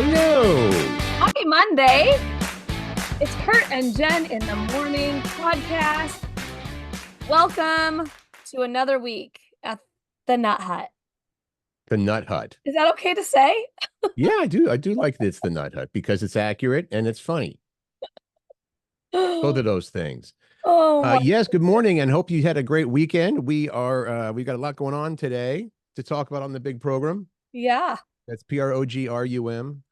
Hello. Happy Monday. It's Curt and Jen in the morning podcast. Welcome to another week at the Nut Hut. The Nut Hut. Is that okay to say? Yeah, I do. I do like this, the Nut Hut, because it's accurate and it's funny. Both of those things. Oh, yes, good morning, and hope you had a great weekend. We got a lot going on today to talk about on the big program. yeah. That's PROGRUM.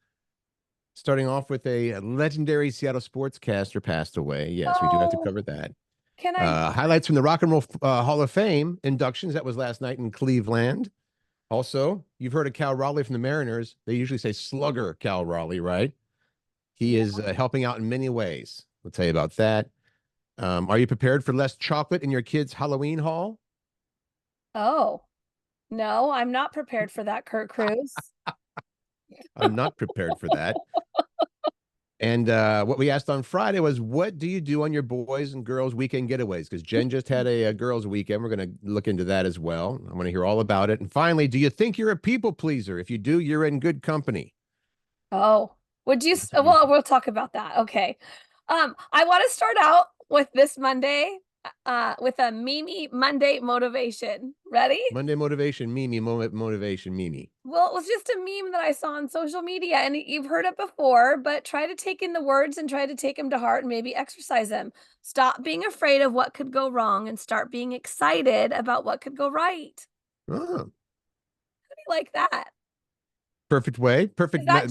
Starting off with a legendary Seattle sportscaster passed away. Yes, we do have to cover that. Can I? Highlights from the Rock and Roll Hall of Fame inductions. That was last night in Cleveland. Also, you've heard of Cal Raleigh from the Mariners. They usually say slugger Cal Raleigh, right? He is helping out in many ways. We'll tell you about that. Are you prepared for less chocolate in your kids' Halloween haul? Oh, no, I'm not prepared for that, Curt Cruz. I'm not prepared for that. And what we asked on Friday was, what do you do on your boys and girls weekend getaways? Because Jen just had a girls weekend. We're going to look into that as well. I want to hear all about it. And finally, do you think you're a people pleaser? If you do, you're in good company. Oh, would you? Well, we'll talk about that. Okay. I want to start out with this Monday, with a Mimi Monday motivation. Ready? Monday motivation, Mimi, motivation, Mimi. Well, it was just a meme that I saw on social media, and you've heard it before, but try to take in the words and try to take them to heart and maybe exercise them. Stop being afraid of what could go wrong and start being excited about what could go right. Oh, How do you like that? perfect way. Perfect. That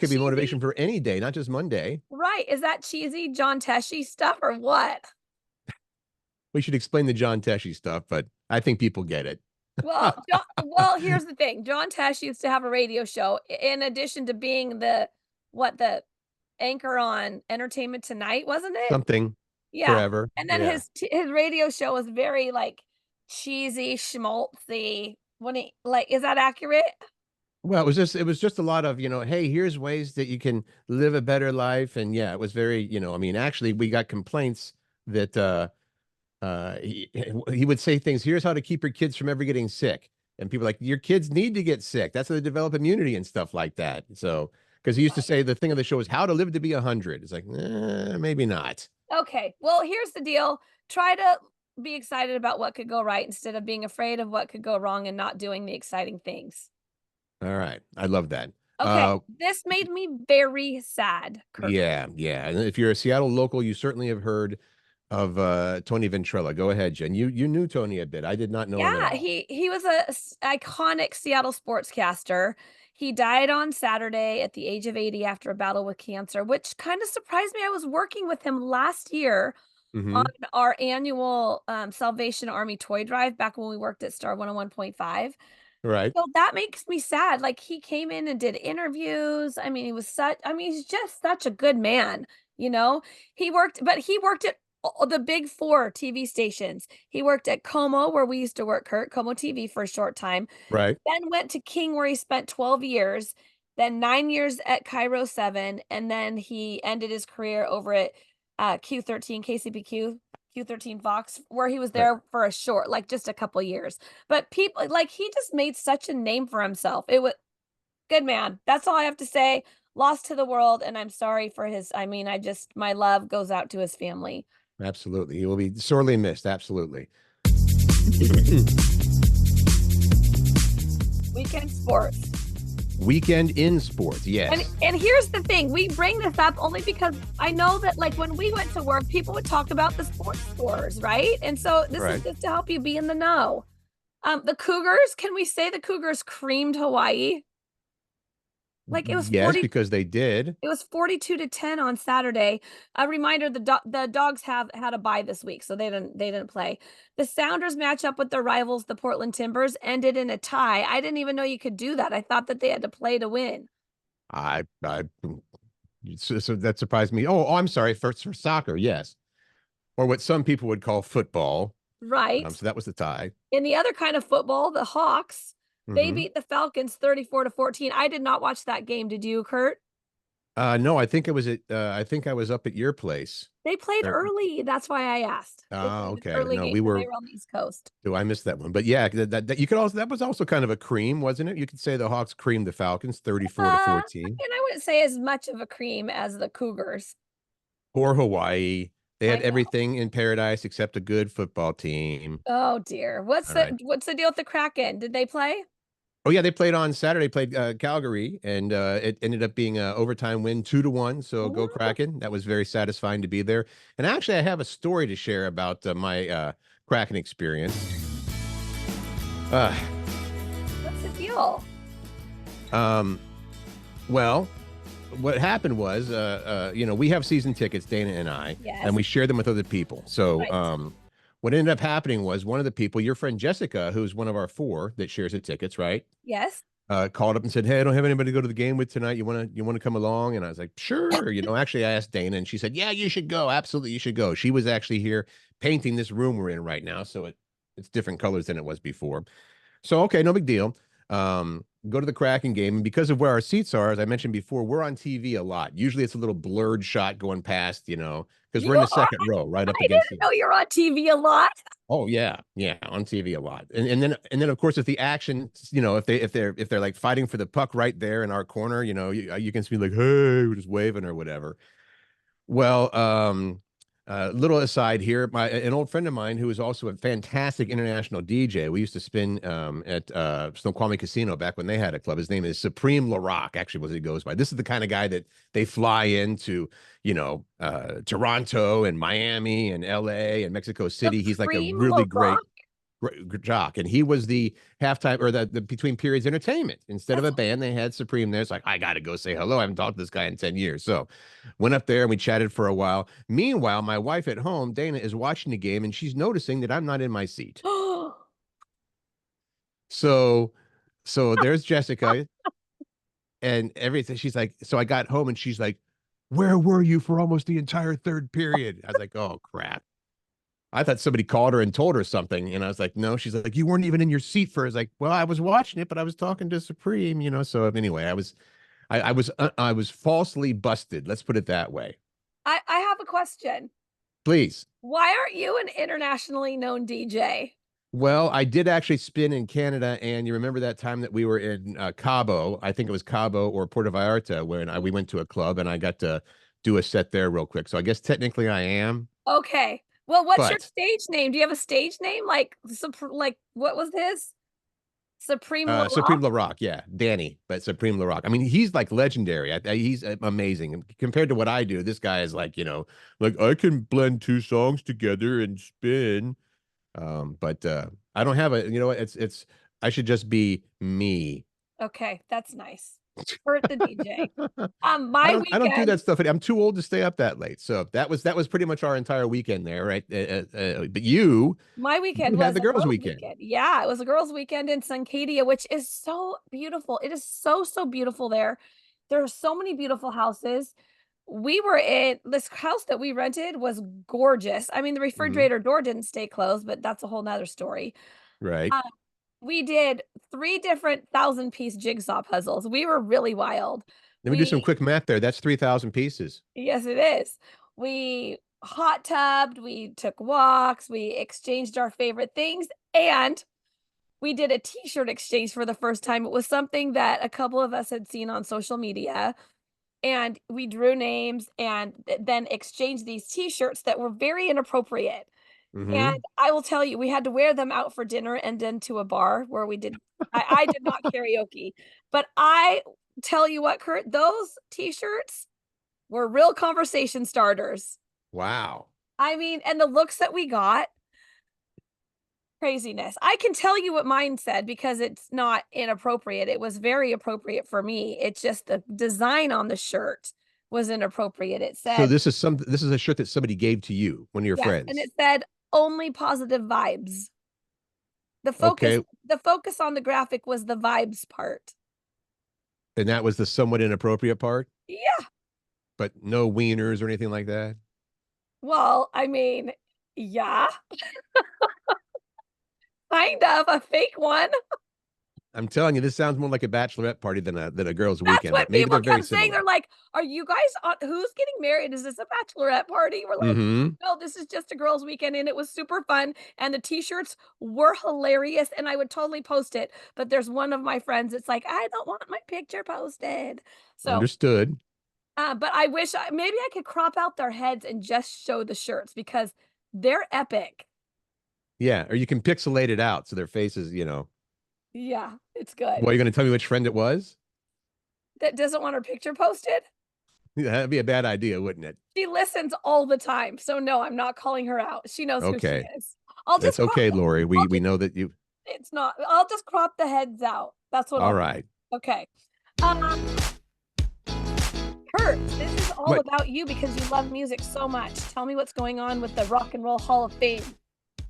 could be cheesy? motivation for any day, not just Monday. Right. Is that cheesy John Teshi stuff or what? We should explain the John Teshi stuff, but I think people get it. Well, here's the thing. John Tesh used to have a radio show in addition to being the anchor on Entertainment Tonight, wasn't it? Something. Yeah. Forever. And then his radio show was very like cheesy, schmaltzy. Is that accurate? Well, it was just a lot of, hey, here's ways that you can live a better life. And yeah, it was very, actually we got complaints that he would say things, here's how to keep your kids from ever getting sick. And people like, your kids need to get sick. That's how they develop immunity and stuff like that. So, because he used to say the thing of the show is how to live to be 100. It's like, maybe not. Okay. Well, here's the deal. Try to be excited about what could go right instead of being afraid of what could go wrong and not doing the exciting things. All right. I love that. Okay. This made me very sad, Curt. Yeah. And if you're a Seattle local, you certainly have heard of Tony Ventrella. Go ahead, Jen. You knew Tony a bit. I did not know him at all. He was a iconic Seattle sportscaster. He died on Saturday at the age of 80 after a battle with cancer, which kind of surprised me. I was working with him last year on our annual Salvation Army toy drive back when we worked at Star 101.5. Right. So that makes me sad. Like, he came in and did interviews. I mean, he's just such a good man. He worked at the big 4 TV stations. He worked at Como, where we used to work, Curt, Como TV for a short time. Right. Then went to King, where he spent 12 years, then 9 years at Cairo 7, and then he ended his career over at Q13, KCPQ, Q13 Fox, where he was there for a short, just a couple years. But people, he just made such a name for himself. It was good man. That's all I have to say. Lost to the world, and I'm sorry for my love goes out to his family. Absolutely. He will be sorely missed. Absolutely. Weekend sports. Weekend in sports, yes. And here's the thing. We bring this up only because I know that, when we went to work, people would talk about the sports scores, right? And so this is just to help you be in the know. The Cougars, can we say the Cougars creamed Hawaii? It was because they did. It was 42-10 on Saturday. A reminder: the Dogs had a bye this week, so they didn't play. The Sounders match up with their rivals, the Portland Timbers, ended in a tie. I didn't even know you could do that. I thought that they had to play to win. So that surprised me. Oh, I'm sorry. For soccer, yes, or what some people would call football. Right. So that was the tie. In the other kind of football, the Hawks. They beat the Falcons 34-14. I did not watch that game. Did you, Curt? No, I think it was at I think I was up at your place. They played Or, early. That's why I asked. They oh, played an okay. early No, game we because they were. were on the East Coast. Oh, I missed that one. But yeah, that you could also that was also kind of a cream, wasn't it? You could say the Hawks creamed the Falcons 34 to 14. And I wouldn't say as much of a cream as the Cougars. Or Hawaii. They I had know. everything in paradise except a good football team. Oh dear. All right. What's the deal with the Kraken? Did they play? Oh yeah, they played on Saturday. Played Calgary, and it ended up being an overtime win, 2-1. So go Ooh, Kraken! That was very satisfying to be there. And actually, I have a story to share about my Kraken experience. Uh, what's the deal? um, well, what happened was, we have season tickets, Dana and I, Yes. and we share them with other people. So, Right. what ended up happening was one of the people, your friend Jessica, who's one of our four that shares the tickets, right? Yes. Called up and said, "Hey, I don't have anybody to go to the game with tonight. You want to come along?" And I was like, "Sure." Actually, I asked Dana, and she said, "Yeah, you should go. Absolutely, you should go." She was actually here painting this room we're in right now, so it's different colors than it was before. So okay, no big deal. Go to the Kraken game, and because of where our seats are, as I mentioned before, we're on TV a lot. Usually, it's a little blurred shot going past, because You we're in the are? second row, right up I against didn't the. know you're on TV a lot. Oh yeah, yeah, on TV a lot, and then of course if the action, if they're like fighting for the puck right there in our corner, you can see like, hey, we're just waving or whatever. Well, little aside here, an old friend of mine who is also a fantastic international DJ. We used to spin at Snoqualmie Casino back when they had a club. His name is Supreme LaRock, actually, was he goes by. This is the kind of guy that they fly into, Toronto and Miami and LA and Mexico City. He's like a Supreme really LaRock. great jock, and he was the halftime or the between periods entertainment. Instead of That's a band, they had Supreme there. It's like, I gotta go say hello. I haven't talked to this guy in 10 years. So went up there and we chatted for a while. Meanwhile, my wife at home, Dana, is watching the game and she's noticing that I'm not in my seat. So there's Jessica and everything. She's like, so I got home and she's like, where were you for almost the entire third period? I was like, oh crap. I thought somebody called her and told her something. And I was like, no. She's like, you weren't even in your seat for. I was like, well, I was watching it, but I was talking to Supreme. So anyway, I was falsely busted. Let's put it that way. I have a question. Please. Why aren't you an internationally known DJ? Well, I did actually spin in Canada, and you remember that time that we were in Cabo? I think it was Cabo or Puerto Vallarta when we went to a club, and I got to do a set there real quick. So I guess technically I am, Okay. Well, what's your but stage name? Do you have a stage name? Like what was his? Supreme LaRock? Supreme LaRock, yeah, Danny, but Supreme LaRock. I mean, he's like legendary. He's amazing compared to what I do. This guy is like, like I can blend two songs together and spin. But I don't have a, it's I should just be me. Okay, that's nice. Curt the DJ. I My don't do weekend, that stuff. I'm too old to stay up that late. So that was pretty much our entire weekend there, right? But my you weekend had was the a girls' girls' weekend, weekend. Yeah, it was a girls' weekend in Suncadia, which is so beautiful. It is so, so beautiful there. There are so many beautiful houses. We were in this house that we rented was gorgeous. I mean, the hmm refrigerator door didn't stay closed, but that's a whole nother story. right? Uh, we did 3 different 1,000-piece jigsaw puzzles. We were really wild. Let me do some We quick math there. That's 3,000 pieces. Yes, it is. We hot tubbed, we took walks, we exchanged our favorite things, and we did a t-shirt exchange for the first time. It was something that a couple of us had seen on social media, and we drew names and then exchanged these t-shirts that were very inappropriate. And hmm I will tell you, we had to wear them out for dinner and then to a bar where we did I did not karaoke, but I tell you what, Curt, those t-shirts were real conversation starters. Wow. I mean, and the looks that we got, craziness. I can tell you what mine said because it's not inappropriate. It was very appropriate for me. It's just the design on the shirt was inappropriate. It So said, this is a shirt that somebody gave to you, one of your yes, and friends. it said only positive vibes. The focus Okay. the focus on the graphic was the vibes part. And that was the somewhat inappropriate part, Yeah. but no wieners or anything like that. Well, I mean, yeah, kind of a fake one. I'm telling you, this sounds more like a bachelorette party than a girls' That's weekend, what but maybe people they're very kept saying. similar. They're like, "Are you guys on who's getting married? Is this a bachelorette party?" We're like, Mhm. "No, this is just a girls' weekend," and it was super fun, and the T-shirts were hilarious, and I would totally post it, but there's one of my friends that's like, "I don't want my picture posted." So, Understood. but I wish maybe I could crop out their heads and just show the shirts because they're epic. Yeah, or you can pixelate it out so their faces, Yeah, it's good. Well, you're gonna tell me which friend it was? That doesn't want her picture posted? Yeah, that'd be a bad idea, wouldn't it? She listens all the time, so no, I'm not calling her out. She knows who she Okay. is. I'll That's just crop okay, the Lori. I'll We just know that you it's not I'll just crop the heads out. That's what all I'll do. right. Okay. Um, Kurt, this is all What? about you because you love music so much. Tell me what's going on with the Rock and Roll Hall of Fame.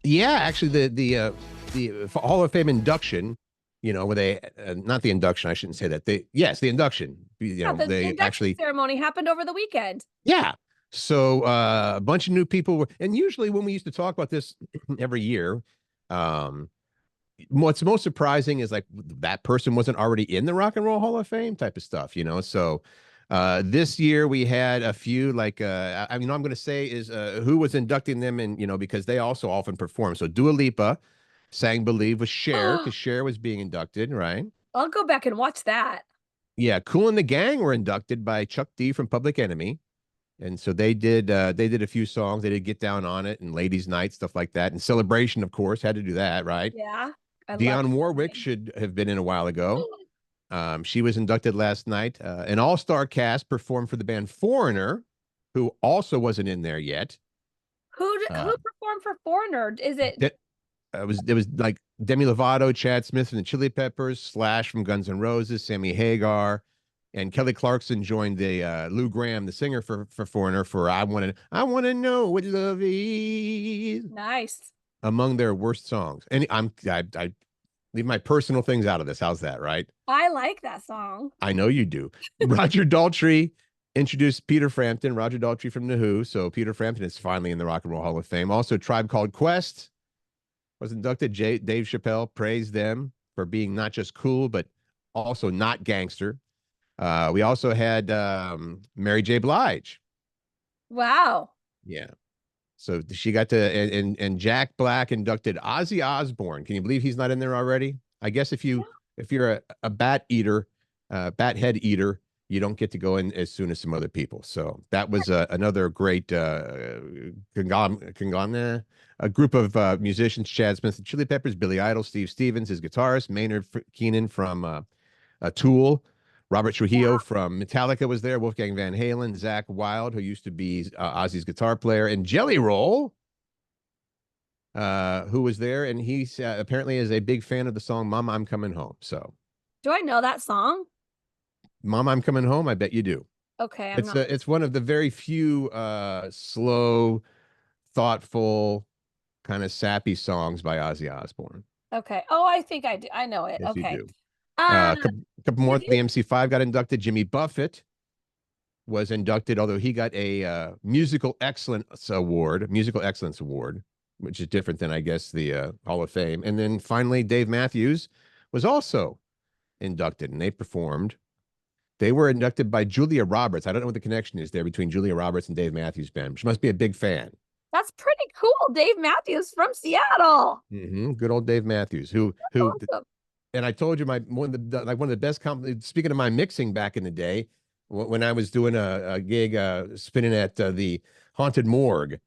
Yeah, actually the Hall of Fame induction, where they not the induction, I shouldn't say that. The induction. Yeah, the They induction actually ceremony happened over the weekend. yeah. So a bunch of new people were, and usually when we used to talk about this every year, um what's most surprising is like that person wasn't already in the Rock and Roll Hall of Fame type of stuff. So this year we had a few like I mean I'm going to say is who was inducting them and because they also often perform. So Dua Lipa sang Believe with Cher because Cher was being inducted, right? I'll go back and watch that. Yeah, Cool and the Gang were inducted by Chuck D from Public Enemy. And so they did a few songs. They did Get Down on It and Ladies Night, stuff like that. And Celebration, of course, had to do that, right? Yeah, I love Dionne Warwick celebrating. should have been in a while ago. She was inducted last night. An all-star cast performed for the band Foreigner, who also wasn't in there yet. Who Uh, performed for Foreigner? Is it it was like Demi Lovato, Chad Smith from the Chili Peppers, Slash from Guns N' Roses, Sammy Hagar, and Kelly Clarkson joined the Lou Gramm, the singer for Foreigner, for I want to know what love is, nice? among their worst songs. And I leave my personal things out of this. How's that, right? I like that song. I know you do. Roger Daltrey introduced Peter Frampton, Roger Daltrey from The Who. So Peter Frampton is finally in the Rock and Roll Hall of Fame. Also, Tribe Called Quest was inducted. Dave Chappelle praised them for being not just cool, but also not gangster. We also had Mary J. Blige. Wow. Yeah. So she got to, and Jack Black inducted Ozzy Osbourne. Can you believe he's not in there already? I guess if you're a bat eater, bat head eater, you don't get to go in as soon as some other people. So that was another great a group of musicians: Chad Smith, the Chili Peppers, Billy Idol, Steve Stevens, his guitarist, Maynard Keenan from Tool. Robert Trujillo from Metallica was there. Wolfgang Van Halen, Zach Wilde, who used to be Ozzy's guitar player, and Jelly Roll, who was there, and he apparently is a big fan of the song "Mama, I'm Coming Home." So, Do I know that song? "Mama, I'm Coming Home," I bet you do. Okay, I'm It's not. it's one of the very few slow, thoughtful, kind of sappy songs by Ozzy Osbourne. Okay. Oh, I think I do. I know it. Yes, you Okay. do. Uh, Couple more. did The you MC5 got inducted. Jimmy Buffett was inducted, although he got a musical excellence award, which is different than I guess the Hall of Fame. And then finally, Dave Matthews was also inducted, and they performed. They were inducted by Julia Roberts. I don't know what the connection is there between Julia Roberts and Dave Matthews Band. She must be a big fan. That's pretty cool. Dave Matthews from Seattle. Good old Dave Matthews, who Awesome. and I told you one of the best compliments. Speaking of my mixing back in the day, when I was doing a gig spinning at the Haunted Morgue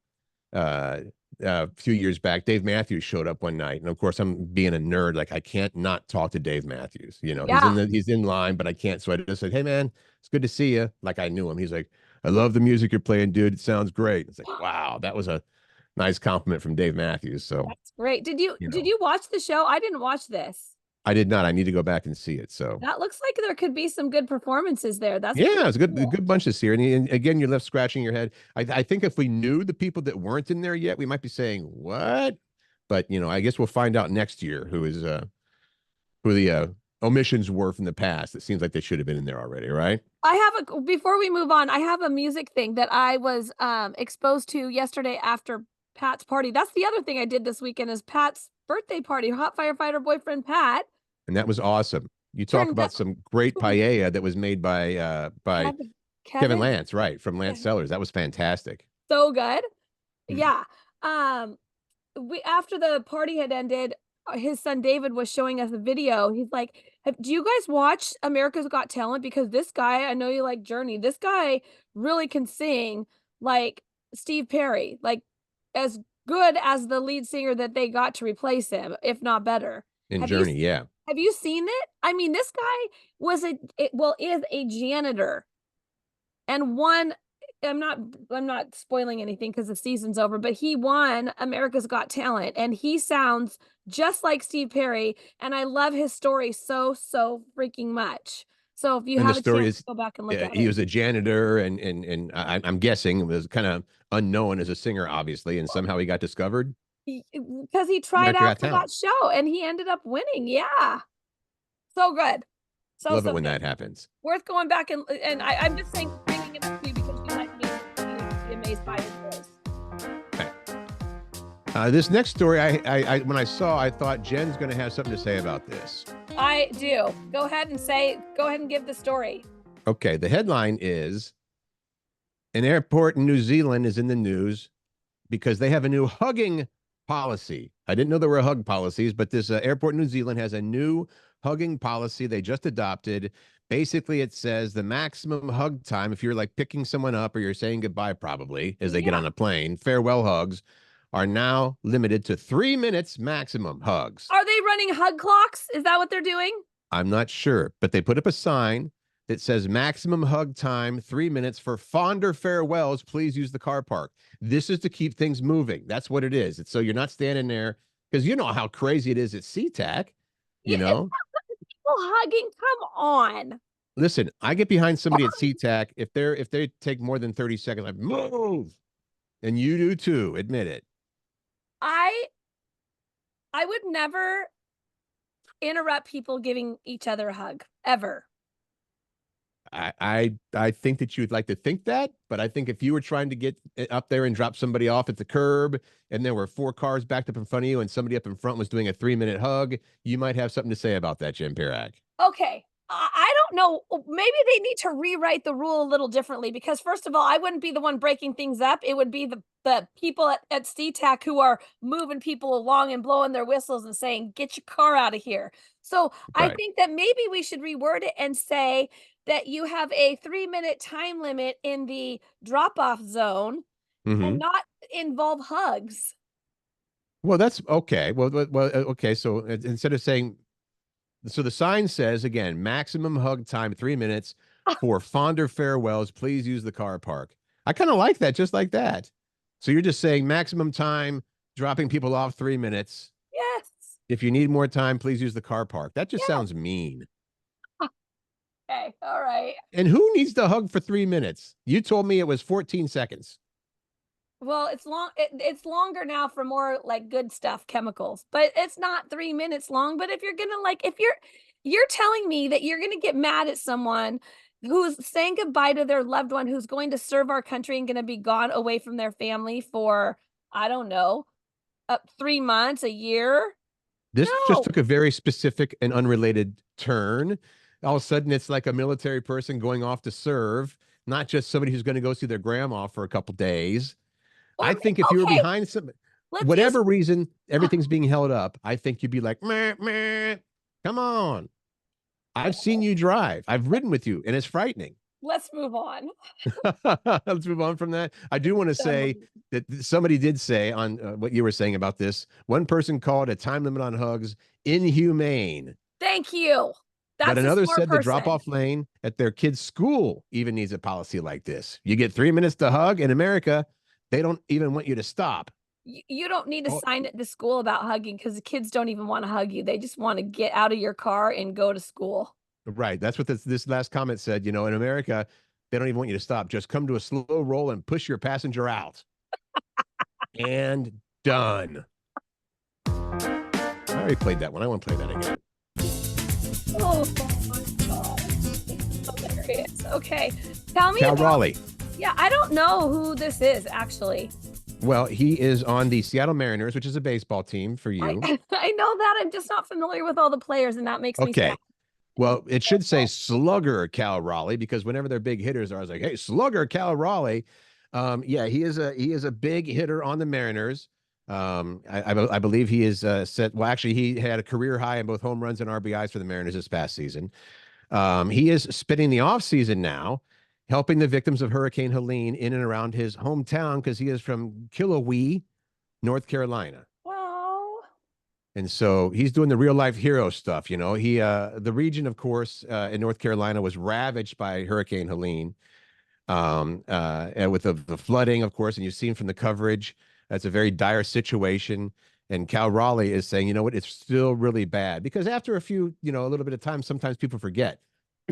a few years back, Dave Matthews showed up one night, and of course I'm being a nerd, like I can't not talk to Dave Matthews. Yeah. He's in line, but I can't. So I just said, "Hey man, it's good to see you." Like I knew him. He's like, "I love the music you're playing, dude. It sounds great." It's like, wow, that was a nice compliment from Dave Matthews. So That's great. you Did know, you watch the show? I didn't watch this. I did not. I need to go back and see it. So That looks like there could be some good performances there. That's pretty yeah, it's a cool. good bunch this year. And again, you're left scratching your head. I think if we knew the people that weren't in there yet, we might be saying, what? But I guess we'll find out next year who the omissions were from the past. It seems like they should have been in there already, right? I have before we move on, I have a music thing that I was exposed to yesterday after Pat's party. That's the other thing I did this weekend is Pat's birthday party. Hot firefighter boyfriend Pat And that was awesome. You talk Turned about out some great paella that was made by Kevin Kevin. Lance, right, from Yeah, Lance Sellers. That was fantastic. so good. Mm. Yeah. We after the party had ended, his son David was showing us a video. He's like, "Do you guys watch America's Got Talent? Because this guy, I know you like Journey. This guy really can sing like Steve Perry, like as good as the lead singer that they got to replace him, if not better." In Have you Journey, yeah. have you seen it? I mean, this guy is a janitor and won. I'm not spoiling anything because the season's over, but he won America's Got Talent and he sounds just like Steve Perry. And I love his story so freaking much. So if you And the have a story chance to is go back and look at he it. was a janitor, and I'm guessing was kind of unknown as a singer, obviously, and somehow he got discovered. Because he tried America out Got for that Talent. show and he ended up winning. Yeah. So good. Love it So when good. that happens. Worth going back I'm just saying bringing it up to you because you might be amazed by his voice. Okay. This next story, I when I saw, I thought Jen's going to have something to say about this. I do. Go ahead and give the story. Okay, the headline is an airport in New Zealand is in the news because they have a new hugging policy. I didn't know there were hug policies, but this airport in New Zealand has a new hugging policy they just adopted. Basically, it says the maximum hug time, if you're like picking someone up or you're saying goodbye, probably as they get on a plane, farewell hugs are now limited to 3 minutes maximum hugs. Are they running hug clocks? Is that what they're doing? I'm not sure, but they put up a sign that says maximum hug time 3 minutes for fonder farewells. Please use the car park. This is to keep things moving. That's what it is. It's so you're not standing there because you know how crazy it is at SeaTac. You know, people hugging. Come on. Listen, I get behind somebody at SeaTac if they take more than 30 seconds, like move, and you do too. Admit it. I would never interrupt people giving each other a hug ever. I think that you'd like to think that, but I think if you were trying to get up there and drop somebody off at the curb and there were 4 cars backed up in front of you and somebody up in front was doing a 3-minute hug, you might have something to say about that, Jim Pirak. Okay. I don't know. Maybe they need to rewrite the rule a little differently because first of all, I wouldn't be the one breaking things up. It would be the people at SeaTac who are moving people along and blowing their whistles and saying, get your car out of here. So I Right. think that maybe we should reword it and say that you have a 3-minute time limit in the drop-off zone and not involve hugs. Well, that's okay. Okay. So instead of saying, so the sign says again, maximum hug time 3 minutes for fonder farewells. Please use the car park. I kind of like that, just like that. So you're just saying maximum time, dropping people off 3 minutes. Yes. If you need more time, please use the car park. That just sounds mean. Okay. All right. And who needs to hug for 3 minutes? You told me it was 14 seconds. Well, it's long. It's longer now for more like good stuff, chemicals, but it's not 3 minutes long. But if you're gonna if you're telling me that you're gonna get mad at someone who's saying goodbye to their loved one who's going to serve our country and gonna be gone away from their family for, I don't know, 3 months, a year. This just No. took a very specific and unrelated turn. All of a sudden, it's like a military person going off to serve, not just somebody who's going to go see their grandma for a couple days. I think if you were behind some, whatever reason, everything's being held up, I think you'd be like, meh, meh, come on. I've seen you drive. I've ridden with you, and it's frightening. Let's move on. Let's move on from that. I do want to say that somebody did say on what you were saying about this. One person called a time limit on hugs inhumane. Thank you. But another said the drop-off lane at their kid's school even needs a policy like this. You get 3 minutes to hug. In America, they don't even want you to stop. You don't need to sign at the school about hugging because the kids don't even want to hug you. They just want to get out of your car and go to school. Right. That's what this last comment said. You know, in America, they don't even want you to stop. Just come to a slow roll and push your passenger out. And done. I already played that one. I want to play that again. Oh my God. Hilarious. Okay. Tell me Cal Raleigh. Yeah, I don't know who this is, actually. Well, he is on the Seattle Mariners, which is a baseball team for I you. I know that. I'm just not familiar with all the players, and that makes me sad. Okay. Well, it should say Slugger Cal Raleigh because whenever their big hitters are, I was like, hey, Slugger Cal Raleigh. Yeah, he is a big hitter on the Mariners. I believe he is set. Well, actually, he had a career high in both home runs and RBIs for the Mariners this past season. He is spending the off season now, helping the victims of Hurricane Helene in and around his hometown because he is from Kilauea, North Carolina. Well, And so he's doing the real life hero stuff. The region, of course, in North Carolina was ravaged by Hurricane Helene, and with the flooding, of course. And you've seen from the coverage, that's a very dire situation. And Cal Raleigh is saying, you know what, it's still really bad because after a little bit of time, sometimes people forget.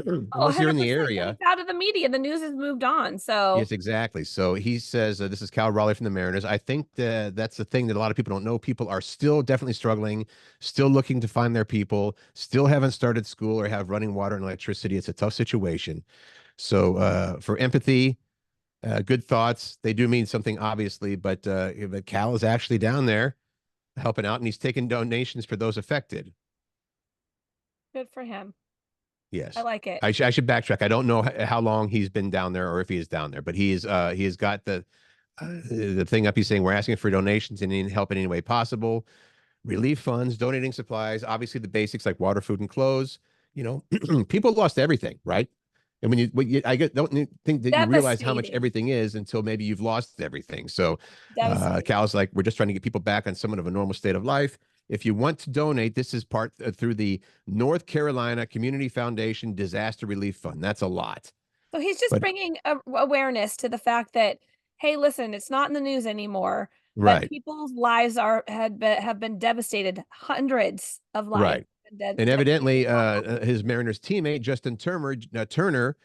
Once you're in the 100%. area, It's out of the media. The news has moved on. So yes, exactly. So he says, this is Cal Raleigh from the Mariners. I think that's the thing that a lot of people don't know. People are still definitely struggling, still looking to find their people, still haven't started school or have running water and electricity. It's a tough situation. So for empathy, good thoughts. They do mean something, obviously, but Cal is actually down there helping out, and he's taking donations for those affected. good for him. Yes. I like it. I should backtrack. I don't know how long he's been down there or if he is down there, but he has got the thing up. He's saying we're asking for donations and in help in any way possible. Relief funds, donating supplies, obviously the basics like water, food, and clothes. People lost everything, right? And don't think that you realize how much Devastating. everything is until maybe you've lost everything. So Devastating. Cal's like, we're just trying to get people back on somewhat of a normal state of life. If you want to donate, this is part through the North Carolina Community Foundation Disaster Relief Fund. That's a lot. So he's just But bringing awareness to the fact that, hey, listen, it's not in the news anymore, but right, people's lives have been devastated. Hundreds of lives right. have been And devastated. evidently, his Mariners teammate, Justin Turner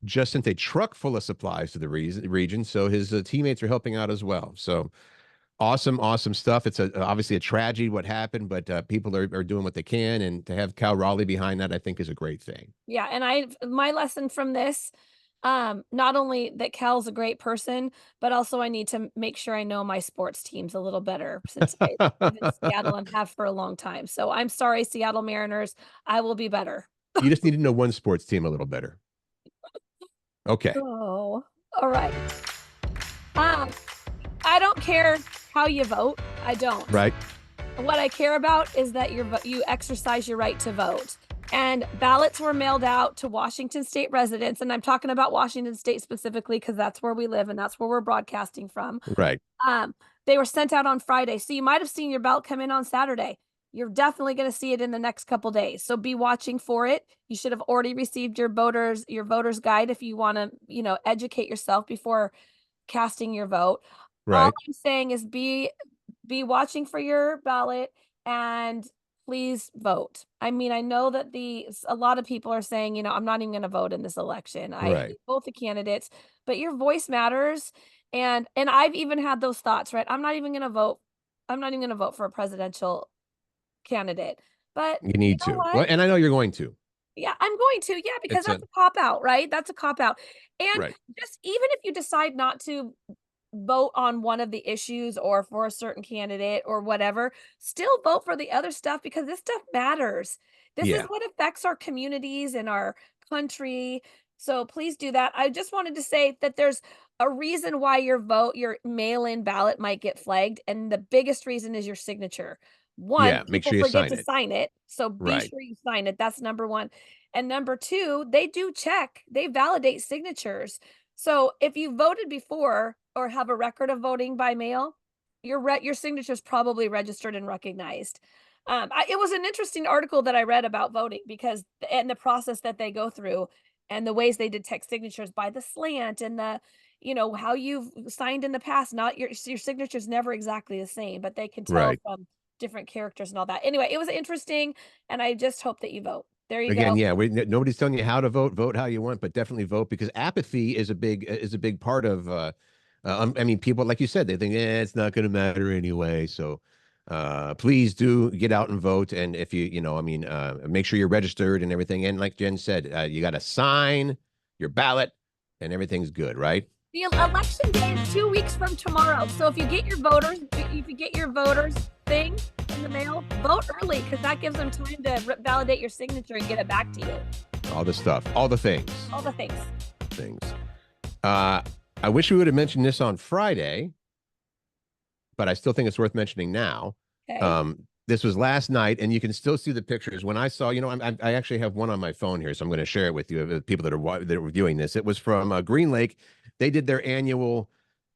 just sent a truck full of supplies to the region. So his teammates are helping out as well. So awesome, awesome stuff. It's obviously a tragedy what happened, but people are doing what they can. And to have Cal Raleigh behind that, I think is a great thing. Yeah, and my lesson from this, not only that Cal's a great person, but also I need to make sure I know my sports teams a little better since I live in Seattle and have for a long time. So I'm sorry, Seattle Mariners. I will be better. You just need to know one sports team a little better. Okay. Oh, all right. Um, I don't care how you vote. I don't. Right. What I care about is that you exercise your right to vote. And ballots were mailed out to Washington State residents, and I'm talking about Washington State specifically because that's where we live and that's where we're broadcasting from. Right. They were sent out on Friday, so you might have seen your ballot come in on Saturday. You're definitely going to see it in the next couple days, so be watching for it. You should have already received your voters guide if you want to, educate yourself before casting your vote. All Right. I'm saying is be watching for your ballot and please vote. I mean, I know that a lot of people are saying, I'm not even going to vote in this election. I Right. hate both the candidates, but your voice matters. And I've even had those thoughts, right? I'm not even going to vote. I'm not even going to vote for a presidential candidate. But You you need know to. Well, what? and I know you're going to. Yeah, I'm going to. Yeah, because It's that's a a cop out, right? That's a cop out. And right. just even if you decide not to vote on one of the issues or for a certain candidate or whatever, still vote for the other stuff because this stuff matters. This is Yeah. what affects our communities and our country. So please do that. I just wanted to say that there's a reason why your mail-in ballot might get flagged, and the biggest reason is your signature. One, Yeah. Make people sure you forget sign to it. sign it, so be Right. sure you sign it. That's number one. And number two, they do check, they validate signatures. So if you voted before or have a record of voting by mail, your signature is probably registered and recognized. It was an interesting article that I read about voting because and the process that they go through and the ways they detect signatures by the slant and how you've signed in the past. Not your signature is never exactly the same, but they can tell Right. from different characters and all that. Anyway, it was interesting, and I just hope that you vote. There you Again, go. yeah, nobody's telling you how to vote. Vote how you want, but definitely vote because apathy is a big part of. I mean, people like you said, they think it's not going to matter anyway. So, please do get out and vote. And if I mean, make sure you're registered and everything. And like Jen said, you got to sign your ballot, and everything's good, right? The election day is 2 weeks from tomorrow. So if you get your voters thing in the mail, vote early because that gives them time to validate your signature and get it back to you. All the stuff, all the things. All the things. I wish we would have mentioned this on Friday, but I still think it's worth mentioning now. Okay. This was last night, and you can still see the pictures. When I saw, I actually have one on my phone here, so I'm going to share it with you, the people that are viewing this. It was from Green Lake. They did their annual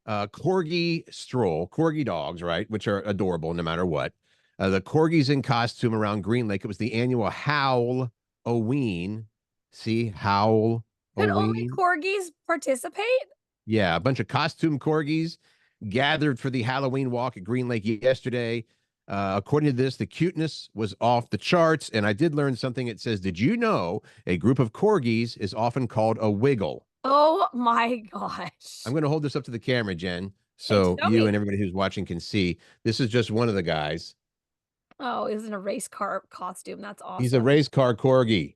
Corgi stroll, Corgi dogs, right, which are adorable no matter what. The Corgis in Costume around Green Lake. It was the annual Howl-O-Ween. See, Could only Howl-O-Ween. corgis participate? Yeah, a bunch of costume corgis gathered for the Halloween walk at Green Lake yesterday. According to this, the cuteness was off the charts. And I did learn something. It says, did you know a group of corgis is often called a wiggle? Oh my gosh. I'm going to hold this up to the camera, Jen, so you and everybody who's watching can see. This is just one of the guys. Oh, he's in a race car costume. That's awesome. He's a race car corgi.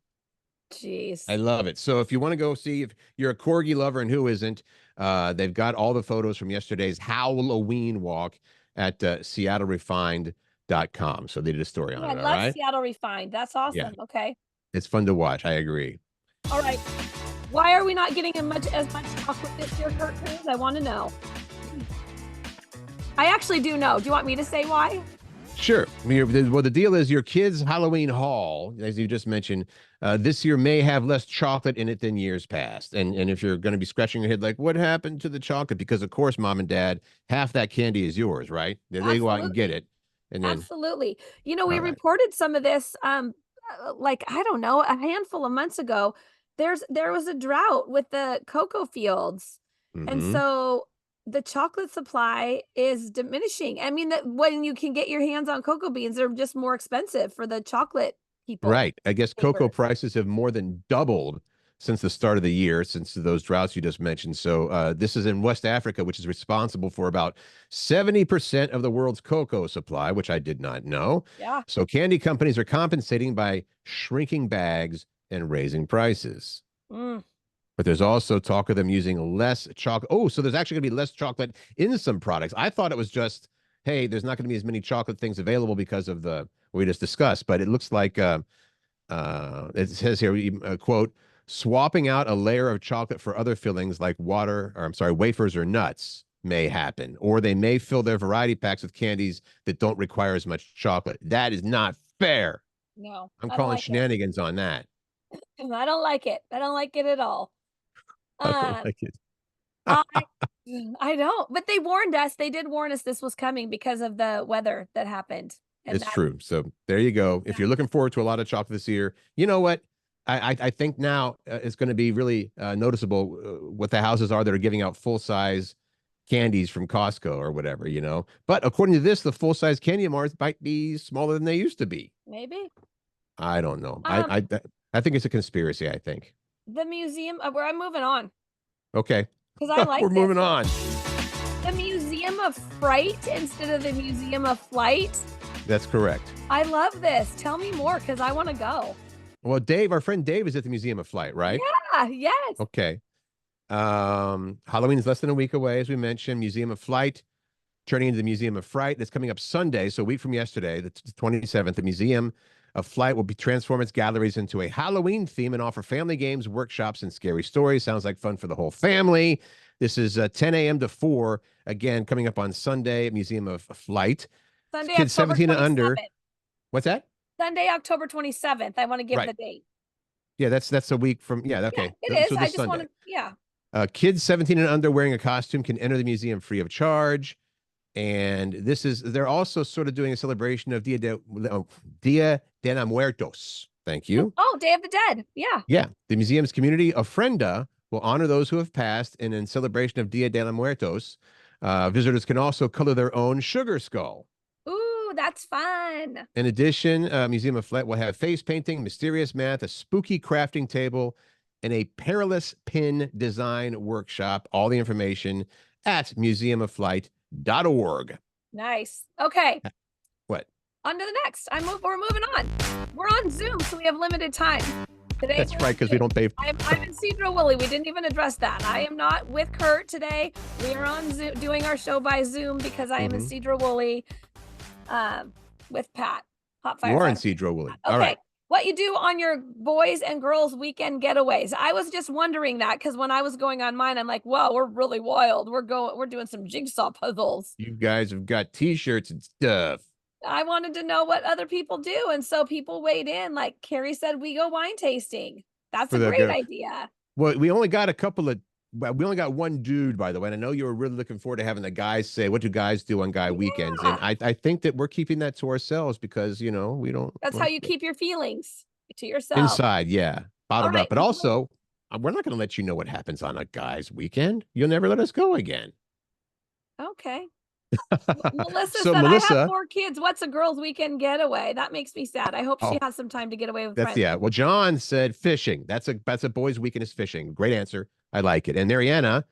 Jeez. I love it. So if you want to go see if you're a corgi lover and who isn't, they've got all the photos from yesterday's Halloween walk at SeattleRefined.com. So they did a story on it. I love Seattle Refined. That's awesome. Yeah. Okay. It's fun to watch. I agree. All right. Why are we not getting as much chocolate this year, Curt? Please, I want to know. I actually do know. Do you want me to say why? Sure. Well, the deal is your kids' Halloween haul, as you just mentioned, this year may have less chocolate in it than years past. And if you're going to be scratching your head like, what happened to the chocolate? Because, of course, mom and dad, half that candy is yours, right? They go out and get it. And then, absolutely. We reported some of this, like, I don't know, a handful of months ago. There was a drought with the cocoa fields. And so the chocolate supply is diminishing. I mean, that when you can get your hands on cocoa beans, they're just more expensive for the chocolate people. Right. I guess cocoa prices have more than doubled since the start of the year, since those droughts you just mentioned. So this is in West Africa, which is responsible for about 70% of the world's cocoa supply, which I did not know. Yeah. So candy companies are compensating by shrinking bags and raising prices. But there's also talk of them using less chocolate. Oh, so there's actually going to be less chocolate in some products. I thought it was just, hey, there's not going to be as many chocolate things available because of what we just discussed. But it looks like it says here, quote, swapping out a layer of chocolate for other fillings like wafers or nuts may happen. Or they may fill their variety packs with candies that don't require as much chocolate. That is not fair. No. I'm calling shenanigans on that. I don't like it. I don't like it at all. I don't like it. I don't, but they warned us. They did warn us this was coming because of the weather that happened. It's true. So there you go. If you're looking forward to a lot of chocolate this year, you know what? I think now it's going to be really noticeable what the houses are that are giving out full-size candies from Costco or whatever, But according to this, the full-size candy bars might be smaller than they used to be. Maybe. I don't know. I think it's a conspiracy, I think. The museum, where I'm moving on. Okay. Because I like We're moving on. The Museum of Fright instead of the Museum of Flight. That's correct. I love this. Tell me more because I want to go. Well, Dave, our friend Dave is at the Museum of Flight, right? Yeah, yes. Okay. Halloween is less than a week away, as we mentioned. Museum of Flight turning into the Museum of Fright. That's coming up Sunday, so a week from yesterday, the 27th. The Museum of Flight will be transform its galleries into a Halloween theme and offer family games, workshops, and scary stories. Sounds like fun for the whole family. This is 10 a.m. to 4, again, coming up on Sunday at Museum of Flight. Sunday, kids October 17 and 27th. under. What's that? Sunday, October 27th. I want to give the date. Yeah, that's a week from, okay. Yeah, it is. So I just Sunday. want to, yeah. Kids 17 and under wearing a costume can enter the museum free of charge. And they're also sort of doing a celebration of Dia de los Muertos. Thank you. Oh, Day of the Dead. Yeah. Yeah. The museum's community ofrenda will honor those who have passed. And in celebration of Dia de los Muertos, visitors can also color their own sugar skull. Ooh, that's fun. In addition, Museum of Flight will have face painting, mysterious math, a spooky crafting table, and a perilous pin design workshop. All the information at museumofflight.org. Nice. Okay. What? On to the next. We're moving on. We're on Zoom, so we have limited time. Today That's right, because we don't pay. I'm in Cedro Woolley. We didn't even address that. I am not with Curt today. We are on Zoom, doing our show by Zoom because I am in Cedro Woolley with Pat. Hot You are in firefighter. Cedro Woolley. Okay. All right. What you do on your boys and girls weekend getaways. I was just wondering that because when I was going on mine, I'm like, wow, we're really wild. We're doing some jigsaw puzzles. You guys have got t-shirts and stuff. I wanted to know what other people do. And so people weighed in. Like Carrie said, we go wine tasting. That's a great idea. Well, we only got we only got one dude, by the way. And I know you were really looking forward to having the guys say, what do guys do on guy weekends? And I think that we're keeping that to ourselves because, we don't. That's how you keep your feelings to yourself. Inside, yeah. Bottled up. But also, we're not going to let you know what happens on a guy's weekend. You'll never let us go again. Okay. Melissa said, I have 4 kids. What's a girl's weekend getaway? That makes me sad. I hope she has some time to get away with friends. Yeah. Well, John said fishing. That's a boys' weekend is fishing. Great answer. I like it. And Mariana,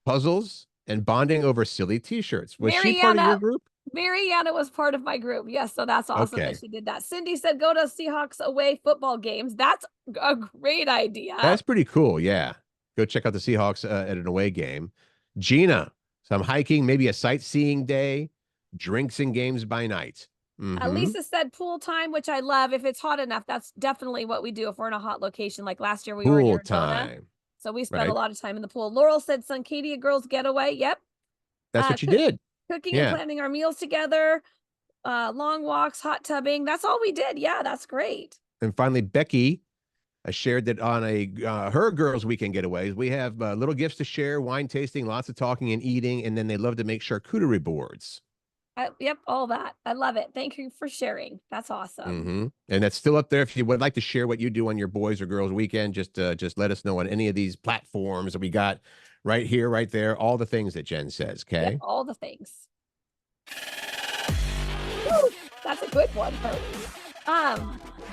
puzzles and bonding over silly t-shirts. Was she part of your group? Mariana was part of my group. Yes, so that's awesome that she did that. Cindy said, go to Seahawks away football games. That's a great idea. That's pretty cool. Yeah. Go check out the Seahawks at an away game. Gina, some hiking, maybe a sightseeing day, drinks and games by night. Lisa said pool time, which I love. If it's hot enough, that's definitely what we do if we're in a hot location. Like last year, we were in Arizona. So we spent a lot of time in the pool. Laurel said Suncadia girls getaway. Yep. That's what you did. Cooking and planning our meals together, long walks, hot tubbing. That's all we did. Yeah, that's great. And finally, Becky shared that on her girls' weekend getaways, we have little gifts to share, wine tasting, lots of talking and eating, and then they love to make charcuterie boards. Yep, all that. I love it. Thank you for sharing. That's awesome. And that's still up there. If you would like to share what you do on your boys or girls' weekend, just let us know on any of these platforms that we got right here, right there. All the things that Jen says. Okay. Yep, all the things. Woo, that's a good one,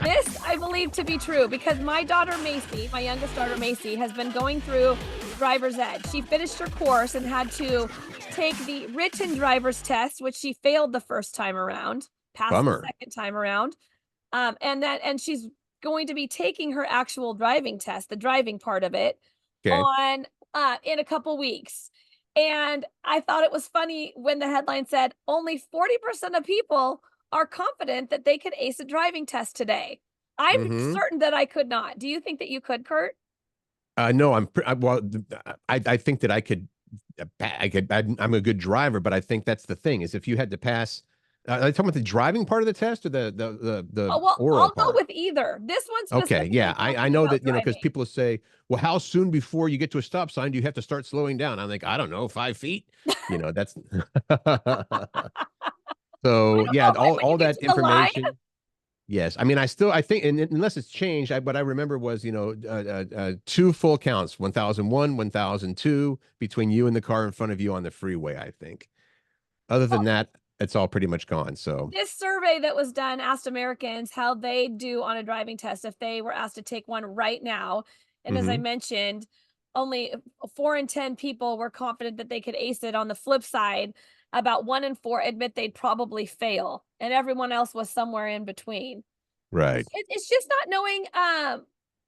this I believe to be true because my daughter Macy, my youngest daughter Macy, has been going through driver's ed. She finished her course and had to take the written driver's test, which she failed the first time around, passed the second time around. And she's going to be taking her actual driving test, the driving part of it, on in a couple weeks. And I thought it was funny when the headline said only 40% of people are confident that they could ace a driving test today. I'm certain that I could not. Do you think that you could, Curt? No, I think that I could. I'm a good driver, but I think that's the thing is if you had to pass. Are you talking about the driving part of the test or the oral I'll part? go with either. This one's okay. Yeah, I know that because people will say, "Well, how soon before you get to a stop sign do you have to start slowing down?" I'm like, I don't know, 5 feet. That's. So yeah, all that information. Yes, I mean, I think, and unless it's changed, what I remember was 2 full counts, 1001, 1002 between you and the car in front of you on the freeway. I think. Other than that, it's all pretty much gone. So this survey that was done asked Americans how they do on a driving test if they were asked to take one right now. And as I mentioned, only 4 in 10 people were confident that they could ace it. On the flip side, about 1 in 4 admit they'd probably fail, and everyone else was somewhere in between. Right. It's just not knowing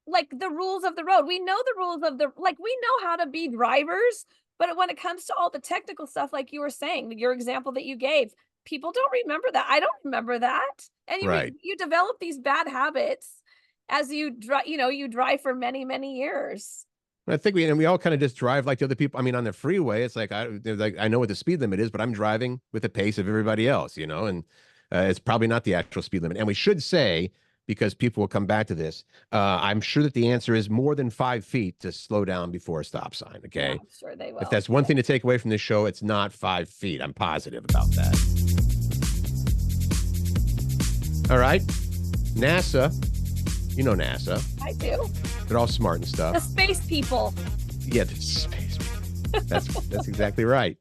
like the rules of the road. We know the rules of we know how to be drivers, but when it comes to all the technical stuff, like you were saying, your example that you gave, people don't remember that. I don't remember that. And you develop these bad habits as you drive, you drive for many, many years. I think we all kind of just drive like the other people. I mean, on the freeway, it's like I know what the speed limit is, but I'm driving with the pace of everybody else, and it's probably not the actual speed limit. And we should say, because people will come back to this, I'm sure that the answer is more than 5 feet to slow down before a stop sign. Okay, I'm sure they will. If that's one thing to take away from this show, it's not 5 feet. I'm positive about that. All right, NASA. You know NASA. I do. They're all smart and stuff. The space people. Yeah, the space people. That's exactly right.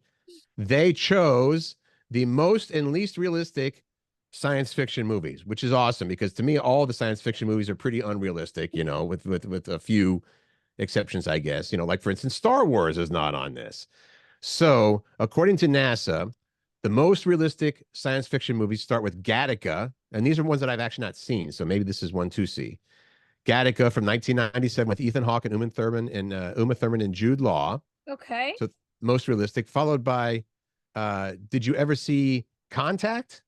They chose the most and least realistic science fiction movies, which is awesome because to me, all the science fiction movies are pretty unrealistic, with a few exceptions, I guess. Like for instance, Star Wars is not on this. So according to NASA, the most realistic science fiction movies start with Gattaca, and these are ones that I've actually not seen. So maybe this is one to see. Gattaca from 1997 with Ethan Hawke and Uma Thurman and Jude Law. Okay. So most realistic, followed by, did you ever see Contact?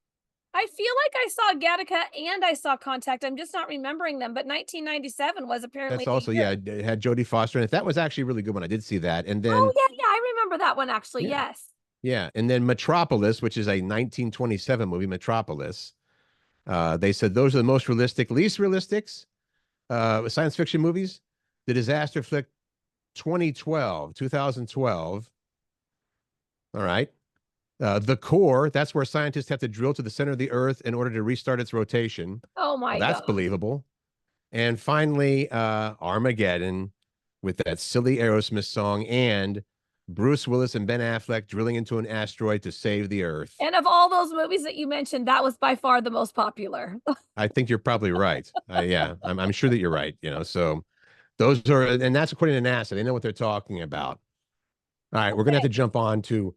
I feel like I saw Gattaca and I saw Contact. I'm just not remembering them, but 1997 was apparently That's also, yeah, it had Jodie Foster in it. That was actually a really good one. I did see that. And then, oh yeah, I remember that one actually. Yeah. Yes. yeah, and then Metropolis, which is a 1927 movie, Metropolis. They said those are the most realistic, least realistics, science fiction movies. The disaster flick 2012. All right. The Core, that's where scientists have to drill to the center of the Earth in order to restart its rotation. Oh my That's God. believable. And finally, Armageddon with that silly Aerosmith song and Bruce Willis and Ben Affleck drilling into an asteroid to save the Earth. And of all those movies that you mentioned, that was by far the most popular. I think you're probably right. Yeah, I'm sure that you're right. So those are, and that's according to NASA. They know what they're talking about. All right, we're gonna have to jump on to.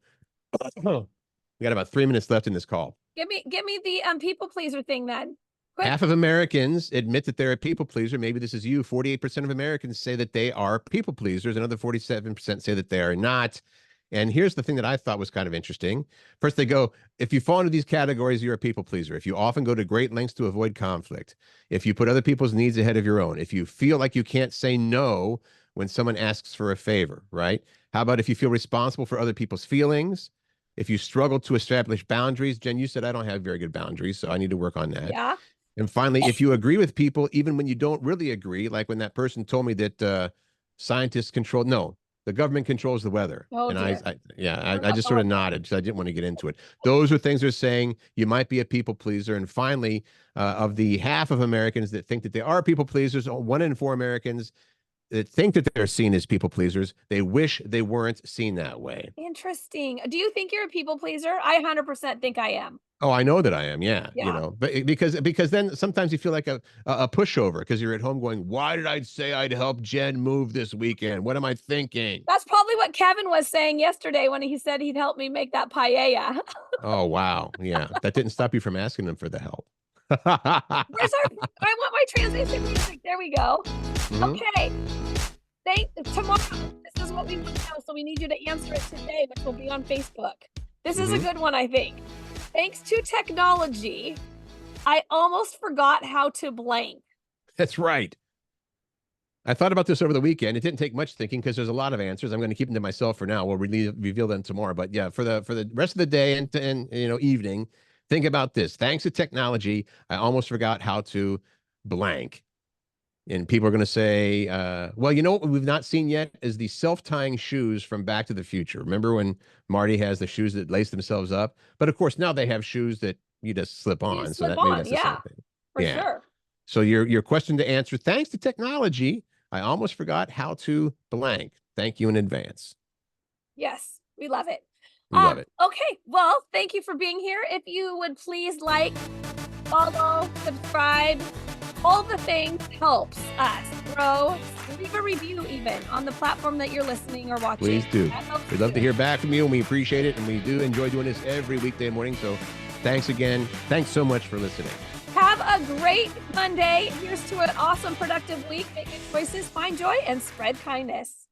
We got about 3 minutes left in this call. Give me the people pleaser thing then. Quick. Half of Americans admit that they're a people pleaser. Maybe this is you. 48% of Americans say that they are people pleasers. Another 47% say that they are not. And here's the thing that I thought was kind of interesting. First, they go, if you fall into these categories, you're a people pleaser. If you often go to great lengths to avoid conflict, if you put other people's needs ahead of your own, if you feel like you can't say no when someone asks for a favor, right? How about if you feel responsible for other people's feelings? If you struggle to establish boundaries, Jen, you said I don't have very good boundaries, so I need to work on that. Yeah. And finally, if you agree with people, even when you don't really agree, like when that person told me that scientists control, no, the government controls the weather. Oh, and dear. I just sort of nodded because I didn't want to get into it. Those are things they're saying. You might be a people pleaser. And finally, of the half of Americans that think that they are people pleasers, 1 in 4 Americans that think that they're seen as people pleasers, they wish they weren't seen that way. Interesting. Do you think you're a people pleaser? I 100% think I am. Oh, I know that I am. Yeah. Yeah. But because then sometimes you feel like a pushover because you're at home going, why did I say I'd help Jen move this weekend? What am I thinking? That's probably what Kevin was saying yesterday when he said he'd help me make that paella. Oh, wow. Yeah. That didn't stop you from asking them for the help. Where's I want my transition music. There we go. Okay. Tomorrow, this is what we want to know, so we need you to answer it today, which will be on Facebook. This is a good one, I think. Thanks to technology, I almost forgot how to blank. That's right. I thought about this over the weekend. It didn't take much thinking because there's a lot of answers. I'm going to keep them to myself for now. We'll reveal them tomorrow. But yeah, for the rest of the day and evening, think about this. Thanks to technology, I almost forgot how to blank. And people are going to say, well, you know what we've not seen yet is the self-tying shoes from Back to the Future. Remember when Marty has the shoes that lace themselves up? But of course, now they have shoes that you just slip on. Just so slip that maybe on, that's the same thing. For sure. So your question to answer, thanks to technology, I almost forgot how to blank. Thank you in advance. Yes, we love it. We love it. Okay, well, thank you for being here. If you would please like, follow, subscribe, all the things helps us grow. Leave a review even on the platform that you're listening or watching. Please do. We'd love to hear back from you, and we appreciate it. And we do enjoy doing this every weekday morning. So thanks again. Thanks so much for listening. Have a great Monday. Here's to an awesome, productive week. Make good choices, find joy, and spread kindness.